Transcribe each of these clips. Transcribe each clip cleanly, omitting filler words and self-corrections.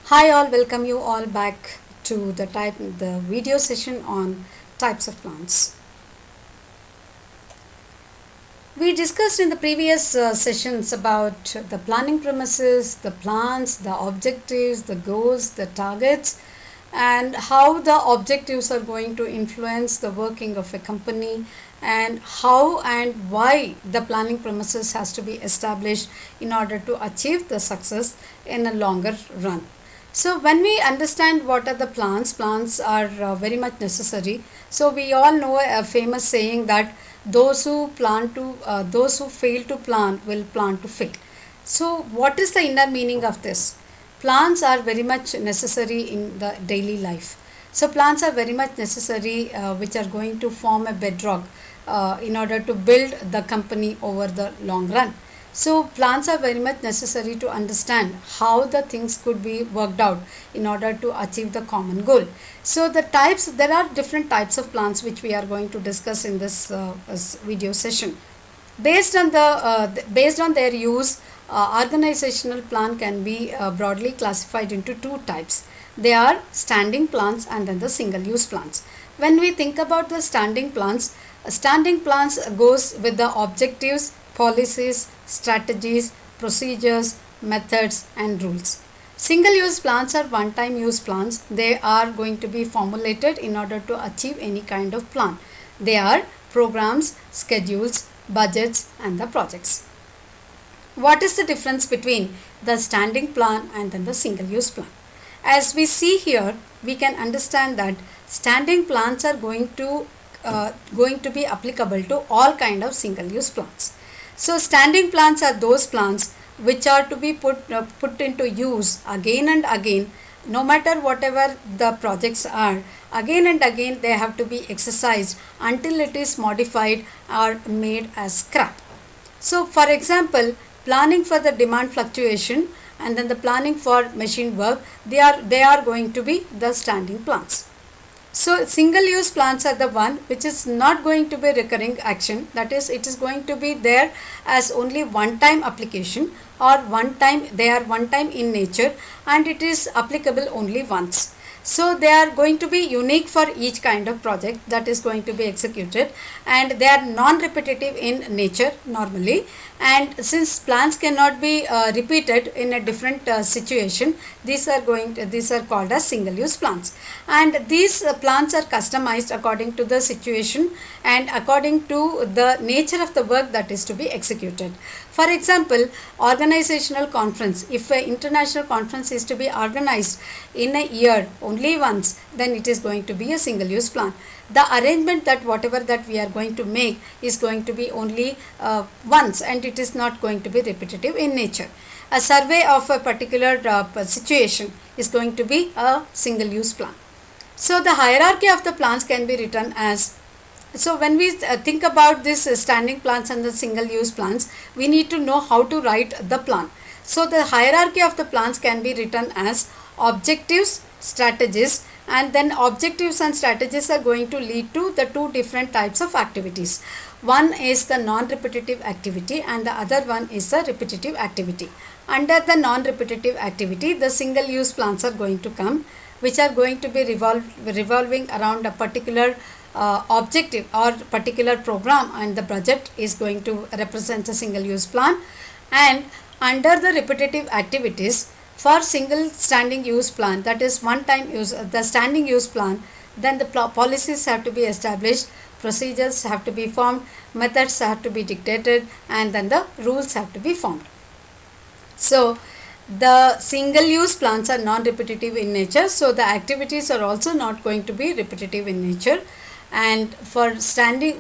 Hi all, welcome you all back to the video session on types of plants. We discussed in the previous sessions about the planning premises, the plans, the objectives, the goals, the targets, and how the objectives are going to influence the working of a company, and how and why the planning premises has to be established in order to achieve the success in a longer run. So when we understand what are the plants are very much necessary. So we all know a famous saying that those who fail to plan will plan to fail. So what is the inner meaning of this? Plants are very much necessary in the daily life. So plants are very much necessary, which are going to form a bedrock in order to build the company over the long run. So plans are very much necessary to understand how the things could be worked out in order to achieve the common goal. So there are different types of plans which we are going to discuss in this video session. Based on their use, organizational plan can be broadly classified into two types. They are standing plans and then the single use plans. When we think about the standing plans goes with the objectives, policies, strategies, procedures, methods and rules. Single use plans are one time use plans. They are going to be formulated in order to achieve any kind of plan. They are programs, schedules, budgets and the projects. What is the difference between the standing plan and then the single use plan? As we see here, we can understand that standing plans are going to be applicable to all kind of single use plans. So standing plans are those plans which are to be put into use again and again, no matter whatever the projects are. Again and again they have to be exercised until it is modified or made as scrap. So for example, planning for the demand fluctuation and then the planning for machine work, they are going to be the standing plans. So single use plans are the one which is not going to be recurring action, that is it is going to be there as only one time application, or they are one time in nature and it is applicable only once. So they are going to be unique for each kind of project that is going to be executed, and they are non-repetitive in nature normally. And since plans cannot be repeated in a different situation, these are called as single use plans. And these plans are customized according to the situation and according to the nature of the work that is to be executed. For example, organizational conference. If an international conference is to be organized in a year only once, then it is going to be a single use plan. The arrangement that whatever that we are going to make is going to be only once, and it is not going to be repetitive in nature. A survey of a particular situation is going to be a single use plan. So the hierarchy of the plans can be written as, so when we think about this standing plans and the single use plans, we need to know how to write the plan. So the hierarchy of the plans can be written as objectives, strategies, and then objectives and strategies are going to lead to the two different types of activities. One is the non-repetitive activity and the other one is the repetitive activity. Under the non-repetitive activity, the single use plans are going to come, which are going to be revolving around a particular objective or particular program, and the budget is going to represent a single use plan. And under the repetitive activities, for single standing use plan, that is one time use, the standing use plan, then the policies have to be established, procedures have to be formed, methods have to be dictated, and then the rules have to be formed. So the single use plans are non-repetitive in nature, so the activities are also not going to be repetitive in nature. And for standing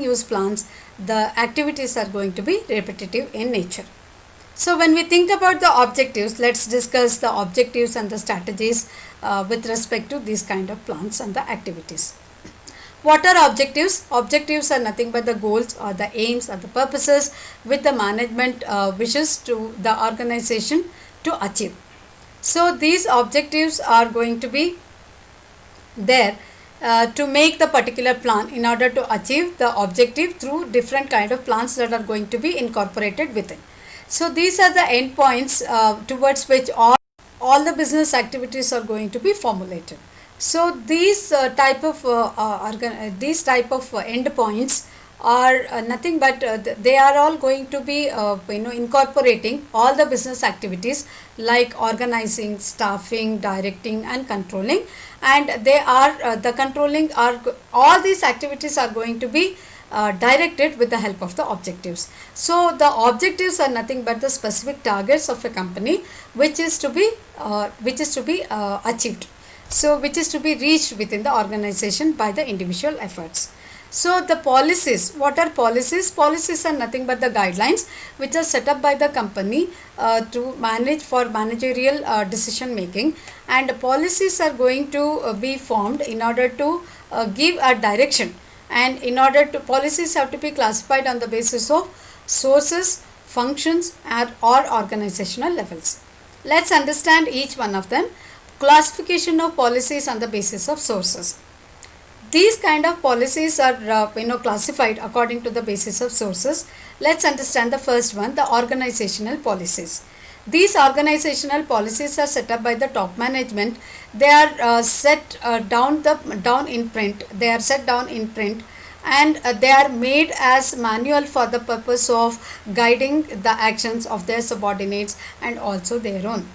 use plans, the activities are going to be repetitive in nature. So when we think about the objectives, let's discuss the objectives and the strategies with respect to these kind of plans and the activities. What are objectives? Objectives are nothing but the goals or the aims or the purposes which the management wishes to the organization to achieve. So these objectives are going to be there to make the particular plan in order to achieve the objective through different kind of plans that are going to be incorporated within. So these are the endpoints towards which all the business activities are going to be formulated. So these type of endpoints are nothing but they are all going to be incorporating all the business activities like organizing, staffing, directing and controlling, and they are the controlling are all these activities are going to be directed with the help of the objectives. So the objectives are nothing but the specific targets of a company which is to be achieved, so which is to be reached within the organization by the individual efforts. So the policies, what are policies? Policies are nothing but the guidelines which are set up by the company to manage for managerial decision making, and policies are going to be formed in order to give a direction, and in order to policies have to be classified on the basis of sources, functions or organizational levels. Let's understand each one of them. Classification of policies on the basis of sources. These kind of policies are classified according to the basis of sources. Let's understand the first one, the organizational policies. These organizational policies are set up by the top management. They are set down in print. They are set down in print, and they are made as manual for the purpose of guiding the actions of their subordinates and also their own.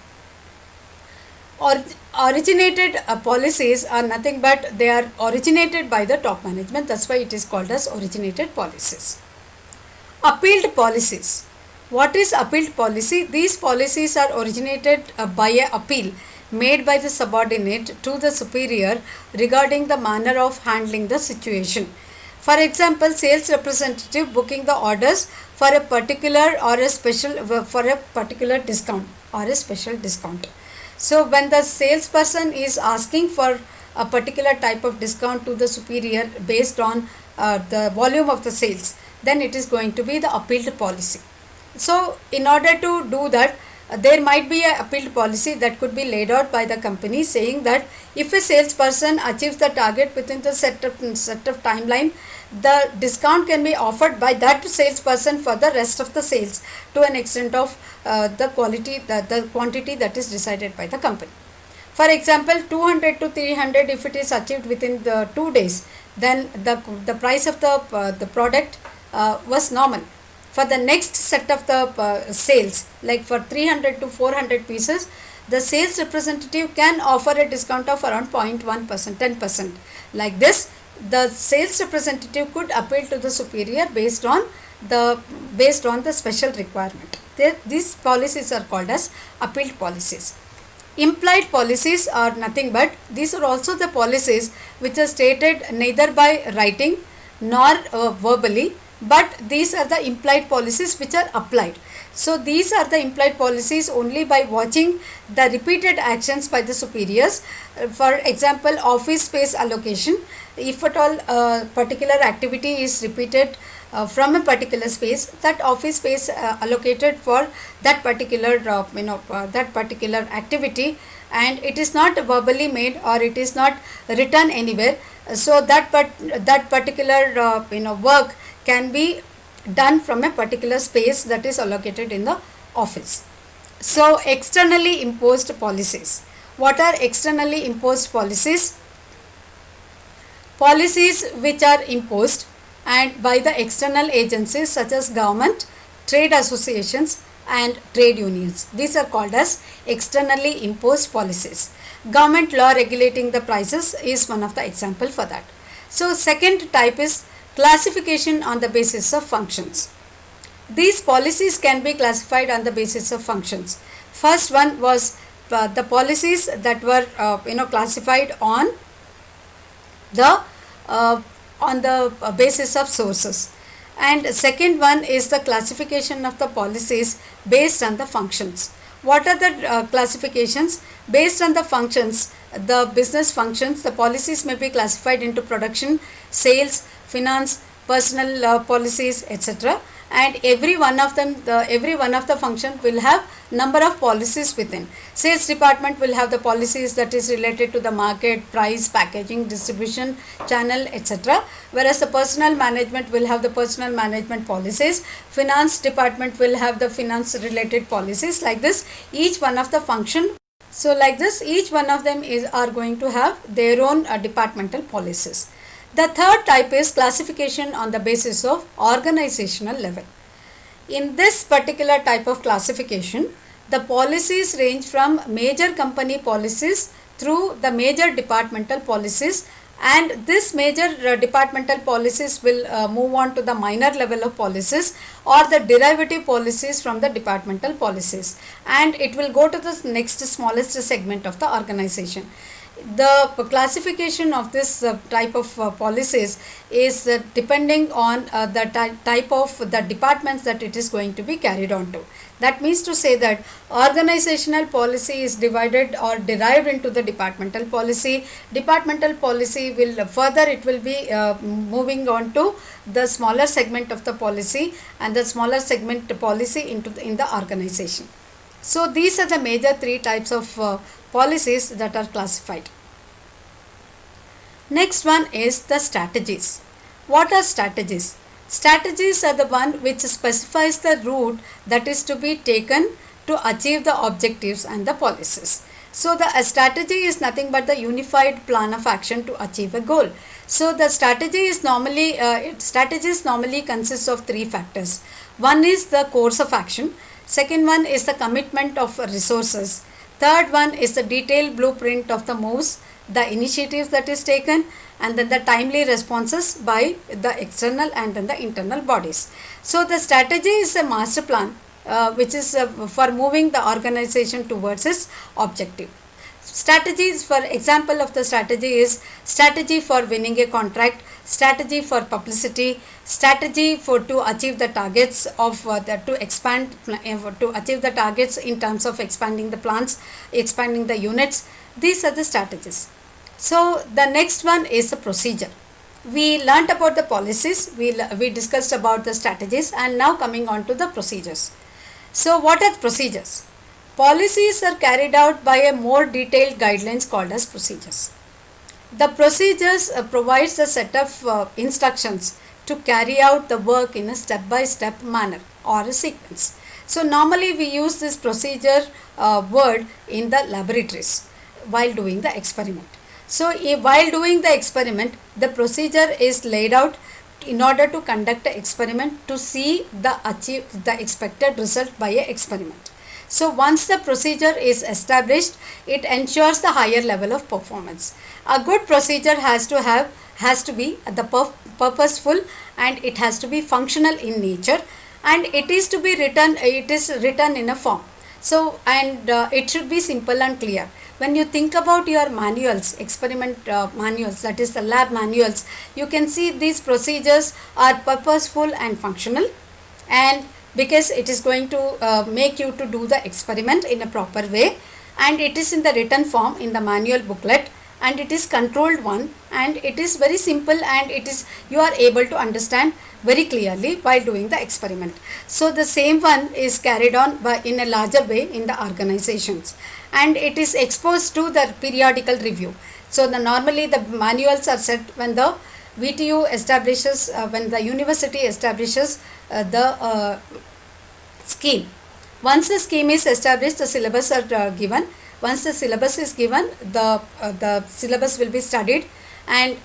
Originated policies are nothing but they are originated by the top management. That's why it is called as originated policies. Appealed policies. What is appealed policy? These policies are originated by an appeal made by the subordinate to the superior regarding the manner of handling the situation. For example, sales representative booking the orders for a particular or a special for a particular discount or a special discount. So when the salesperson is asking for a particular type of discount to the superior based on the volume of the sales, then it is going to be the appealed policy. So in order to do that, there might be an appealed policy that could be laid out by the company, saying that if a salesperson achieves the target within the set of timeline, the discount can be offered by that salesperson for the rest of the sales to an extent of the quantity that is decided by the company. For example, 200 to 300 if it is achieved within the 2 days, then the price of the product was normal. For the next set of the sales, like for 300 to 400 pieces, the sales representative can offer a discount of around 0.1%, 10%. Like this, the sales representative could appeal to the superior based on the special requirement. These policies are called as appealed policies. Implied policies are nothing but these are also the policies which are stated neither by writing nor verbally, but these are the implied policies which are applied. So these are the implied policies only by watching the repeated actions by the superiors. For example, office space allocation. If at all particular activity is repeated from a particular space, that office space allocated for that particular that particular activity, and it is not verbally made or it is not written anywhere, so that particular work can be done from a particular space that is allocated in the office. So externally imposed policies. What are externally imposed policies? Policies which are imposed and by the external agencies such as government, trade associations and trade unions. These are called as externally imposed policies. Government law regulating the prices is one of the example for that. So second type is classification on the basis of functions. These policies can be classified on the basis of functions. First one was the policies that were classified on the basis of sources, and second one is the classification of the policies based on the functions. What are the classifications? Based on the functions, the business functions, the policies may be classified into production, sales, finance, personal policies, etc. And every one of the function will have number of policies within. Sales department will have the policies that is related to the market, price, packaging, distribution, channel, etc. Whereas the personal management will have the personal management policies. Finance department will have the finance related policies. Like this, each one of the function So like this, each one of them are going to have their own departmental policies. The third type is classification on the basis of organizational level. In this particular type of classification, the policies range from major company policies through the major departmental policies, and this major departmental policies will move on to the minor level of policies or the derivative policies from the departmental policies, and it will go to the next smallest segment of the organization. The classification of this type of policies is depending on the type of the departments that it is going to be carried on to. That means to say that organizational policy is divided or derived into the departmental policy. Departmental policy will further, it will be moving on to the smaller segment of the policy, and the smaller segment policy in the organization. So these are the major three types of policies that are classified. Next one is the strategies. What are strategies? Strategies are the one which specifies the route that is to be taken to achieve the objectives and the policies. So the strategy is nothing but the unified plan of action to achieve a goal. So the strategies normally consists of three factors. One is the course of action. Second one is the commitment of resources. Third one is the detailed blueprint of the moves, the initiatives that is taken, and then the timely responses by the external and then the internal bodies. So the strategy is a master plan which is for moving the organization towards its objective. Strategies, for example of the strategy is strategy for winning a contract, strategy for publicity, strategy for to achieve the targets of to achieve the targets in terms of expanding the plants, expanding the units. These are the strategies. So the next one is the procedure. We learnt about the policies, we discussed about the strategies, and now coming on to the procedures. So what are the procedures? Policies are carried out by a more detailed guidelines called as procedures. The procedures provides a set of instructions to carry out the work in a step-by-step manner or a sequence. So normally we use this procedure word in the laboratories while doing the experiment. So while doing the experiment, the procedure is laid out in order to conduct the experiment to see the expected result by a experiment. So once the procedure is established, it ensures the higher level of performance. A good procedure has to be purposeful, and it has to be functional in nature, and it is written in a form. So it should be simple and clear. When you think about your manuals, experiment manuals, that is the lab manuals, you can see these procedures are purposeful and functional, and because it is going to make you to do the experiment in a proper way, and it is in the written form in the manual booklet, and it is controlled one, and it is very simple, and you are able to understand very clearly while doing the experiment. So the same one is carried on in a larger way in the organizations, and it is exposed to the periodical review. So normally the manuals are set when the VTU establishes, when the university establishes the scheme. Once the scheme is established, the syllabus are given. Once the syllabus is given, the syllabus will be studied, and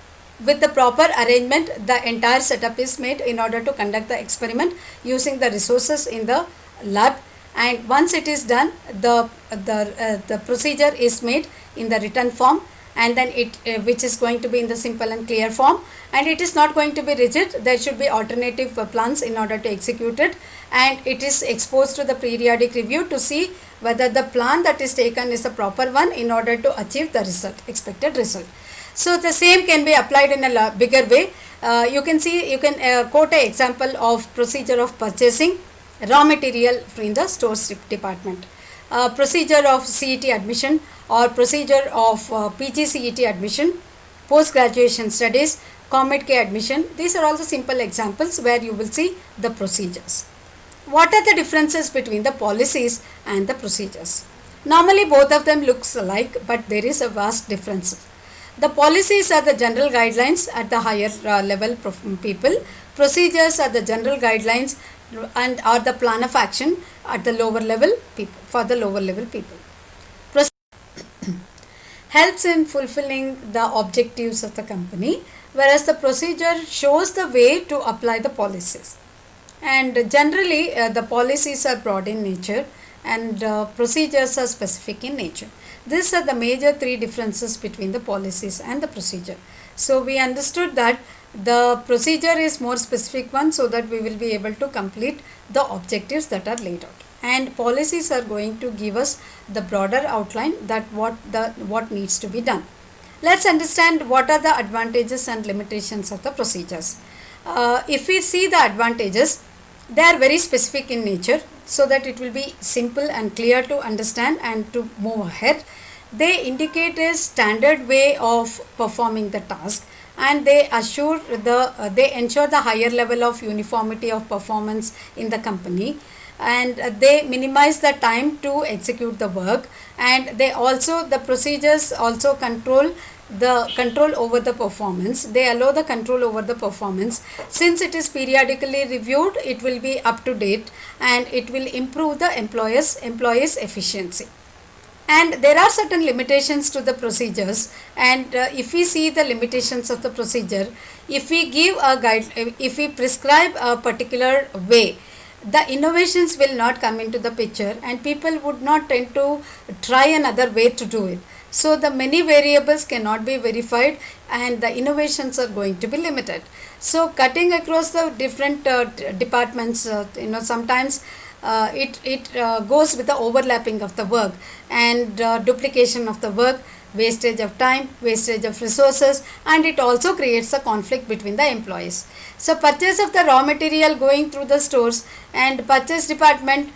with the proper arrangement, the entire setup is made in order to conduct the experiment using the resources in the lab. And once it is done, the procedure is made in the written form, and then which is going to be in the simple and clear form, and it is not going to be rigid. There should be alternative plans in order to execute it, and it is exposed to the periodic review to see whether the plan that is taken is the proper one in order to achieve the expected result. So the same can be applied in a bigger way. You can quote an example of procedure of purchasing raw material in the stores department, procedure of CET admission, or procedure of PG CET admission, post graduation studies, COMEDK admission. These are all the simple examples where you will see the procedures. What are the differences between the policies and the procedures? Normally both of them looks alike, but there is a vast difference. The policies are the general guidelines at the higher level people. Procedures are the general guidelines and are the plan of action at the lower level people, for the lower level people. helps in fulfilling the objectives of the company, whereas the procedure shows the way to apply the policies. And generally, the policies are broad in nature and procedures are specific in nature. These are the major three differences between the policies and the procedure. So we understood that the procedure is more specific one, so that we will be able to complete the objectives that are laid out, and policies are going to give us the broader outline that what needs to be done. Let's understand what are the advantages and limitations of the procedures. If we see the advantages, they are very specific in nature, so that it will be simple and clear to understand and to move ahead. They indicate a standard way of performing the task, and they ensure the higher level of uniformity of performance in the company, and they minimize the time to execute the work, and the procedures also control over the performance. They allow the control over the performance. Since it is periodically reviewed, it will be up to date, and it will improve the employees efficiency. And there are certain limitations to the procedures, and if we see the limitations of the procedure, if we prescribe a particular way, the innovations will not come into the picture, and people would not tend to try another way to do it. So the many variables cannot be verified, and the innovations are going to be limited. So cutting across the different departments, sometimes it goes with the overlapping of the work, and duplication of the work, wastage of time, wastage of resources, and it also creates a conflict between the employees. So purchase of the raw material going through the stores, and purchase department,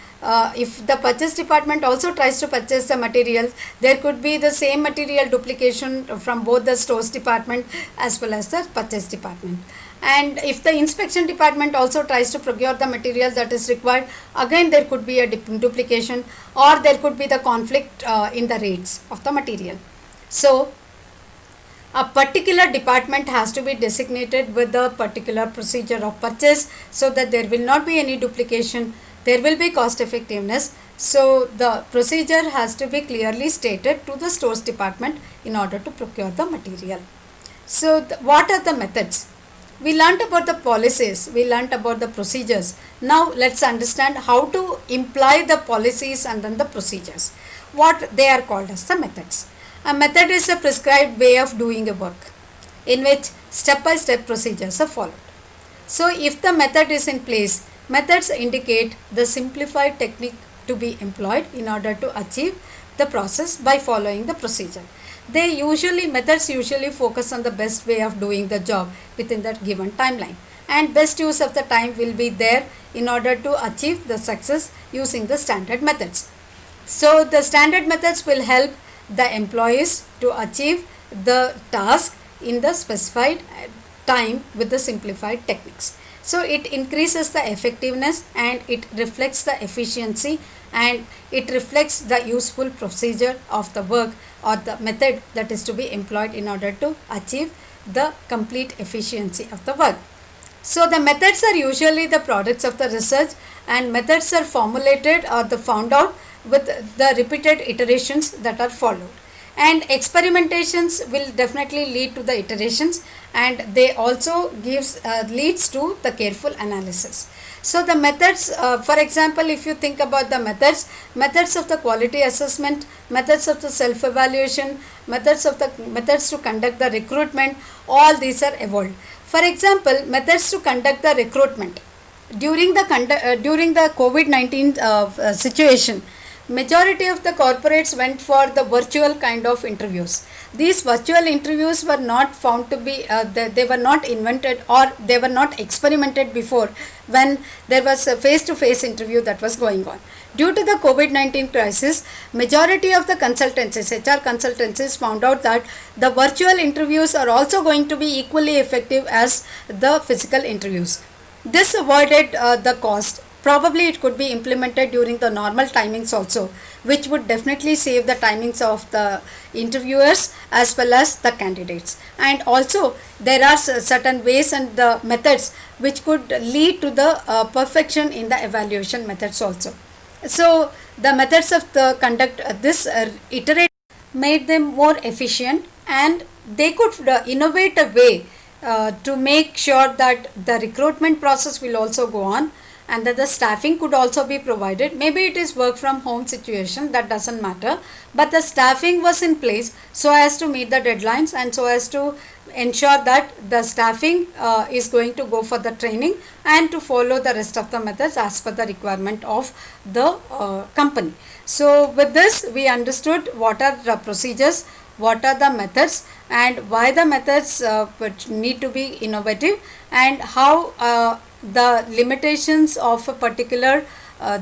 if the purchase department also tries to purchase the material, there could be the same material duplication from both the stores department as well as the purchase department. And if the inspection department also tries to procure the material that is required, again there could be a duplication, or there could be the conflict in the rates of the material. So a particular department has to be designated with the particular procedure of purchase, so that there will not be any duplication, there will be cost effectiveness. So the procedure has to be clearly stated to the stores department in order to procure the material. So what are the methods? We learnt about the policies, we learnt about the procedures. Now let's understand how to imply the policies and then the procedures. What they are called as the methods. A method is a prescribed way of doing a work in which step-by-step procedures are followed. So if the method is in place, methods indicate the simplified technique to be employed in order to achieve the process by following the procedure. Methods usually focus on the best way of doing the job within that given timeline, and best use of the time will be there in order to achieve the success using the standard methods. So the standard methods will help the employees to achieve the task in the specified time with the simplified techniques. So it increases the effectiveness, and it reflects the efficiency, and it reflects the useful procedure of the work or the method that is to be employed in order to achieve the complete efficiency of the work. So the methods are usually the products of the research, and methods are formulated or found out with the repeated iterations that are followed. And experimentations will definitely lead to the iterations, and they also leads to the careful analysis. So the methods, for example, if you think about the methods of the quality assessment, methods of the self-evaluation, methods to conduct the recruitment, all these are evolved. For example, methods to conduct the recruitment during the COVID-19 situation. Majority of the corporates went for the virtual kind of interviews. These virtual interviews were not found to be, they were not invented, or they were not experimented before, when there was a face-to-face interview that was going on. Due to the COVID-19 crisis, majority of the consultancies, HR consultancies, found out that the virtual interviews are also going to be equally effective as the physical interviews. This avoided the cost. Probably it could be implemented during the normal timings also, which would definitely save the timings of the interviewers as well as the candidates. And also there are certain ways and the methods which could lead to the perfection in the evaluation methods also. So the methods of the conduct this iterate made them more efficient, and they could innovate a way to make sure that the recruitment process will also go on, and that the staffing could also be provided. Maybe it is work from home situation, that doesn't matter, but the staffing was in place so as to meet the deadlines, and so as to ensure that the staffing is going to go for the training and to follow the rest of the methods as per the requirement of the company. So with this we understood what are the procedures, what are the methods, and why the methods need to be innovative, and how the limitations of a particular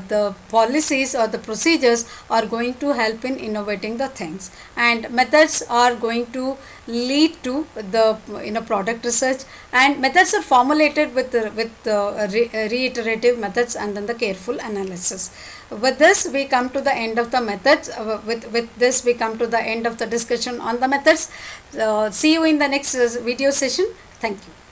the policies or the procedures are going to help in innovating the things, and methods are going to lead to the product research, and methods are formulated with reiterative methods and then the careful analysis. With this we come to the end of the methods. With this we come to the end of the discussion on the methods. See you in the next video session. Thank you.